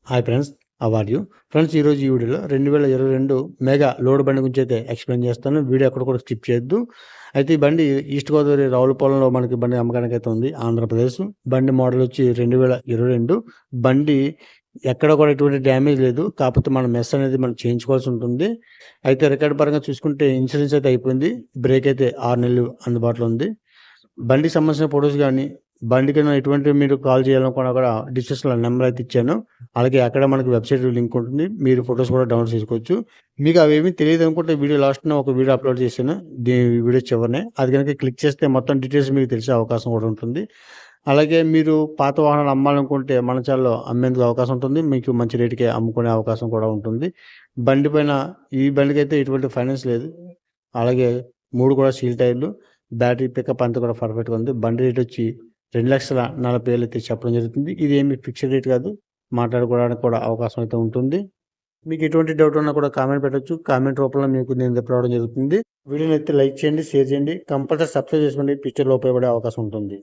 Hi friends, how are you? Friends, ఈరోజు ఈ వీడియోలో 2022 మెగా లోడ్ బండి గురించి అయితే ఎక్స్ప్లెయిన్ చేస్తాను. వీడియో ఎక్కడ కూడా స్కిప్ చేయొద్దు. అయితే ఈ బండి ఈస్ట్ గోదావరి రావులపాలెంలో మనకి బండి అమ్మకానికి అయితే ఉంది, ఆంధ్రప్రదేశ్. బండి మోడల్ వచ్చి 2022. బండి ఎక్కడ కూడా ఎటువంటి డ్యామేజ్ లేదు. కాకపోతే మన మెస్ అనేది మనం చేయించుకోవాల్సి ఉంటుంది. అయితే రికార్డ్ పరంగా చూసుకుంటే ఇన్సూరెన్స్ అయితే అయిపోయింది. బ్రేక్ అయితే 6 నెలలు అందుబాటులో ఉంది. బండికి సంబంధించిన ఫొటోస్ కానీ, బండికైనా ఎటువంటి మీరు కాల్ చేయాలనుకున్నా కూడా డిస్క్రిప్షన్‌లో నెంబర్ అయితే ఇచ్చాను. అలాగే అక్కడ మనకి వెబ్‌సైట్ లింక్ ఉంటుంది. మీరు ఫోటోస్ కూడా డౌన్‌లోడ్ చేసుకోవచ్చు. మీకు అవేమీ తెలీదనుకుంటే వీడియో లాస్ట్‌న ఒక వీడియో అప్‌లోడ్ చేశాను. వీడియో చివరనే. అది గనుక క్లిక్ చేస్తే మొత్తం డీటెయిల్స్ మీకు తెలిసే అవకాశం కూడా ఉంటుంది. అలాగే మీరు పాత వాహనాలు అమ్మాలనుకుంటే మన ఛానెల్‌లో అమ్మేందుకు అవకాశం ఉంటుంది. మీకు మంచి రేటుకే అమ్ముకునే అవకాశం కూడా ఉంటుంది. బండి పైన ఈ బండికైతే ఎటువంటి ఫైనాన్స్ లేదు. అలాగే 3 కూడా సీల్ టైర్లు. బ్యాటరీ పికప్ అంతా కూడా పర్ఫెక్ట్‌గా ఉంది. బండి రేట్ వచ్చి 2,40,000 అయితే చెప్పడం జరుగుతుంది. ఇది ఏమి ఫిక్స్డ్ రేట్ కాదు. మాట్లాడుకోవడానికి కూడా అవకాశం అయితే ఉంటుంది. మీకు ఎటువంటి డౌట్ ఉన్నా కూడా కామెంట్ పెట్టొచ్చు. కామెంట్ రూపంలో మీకు నేను రిప్లై అవ్వడం జరుగుతుంది. వీడియోని అయితే లైక్ చేయండి, షేర్ చేయండి. కంపల్సరీ సబ్స్క్రైబ్ చేసుకోండి. ఫ్యూచర్‌లో ఉపయోగపడే అవకాశం ఉంటుంది.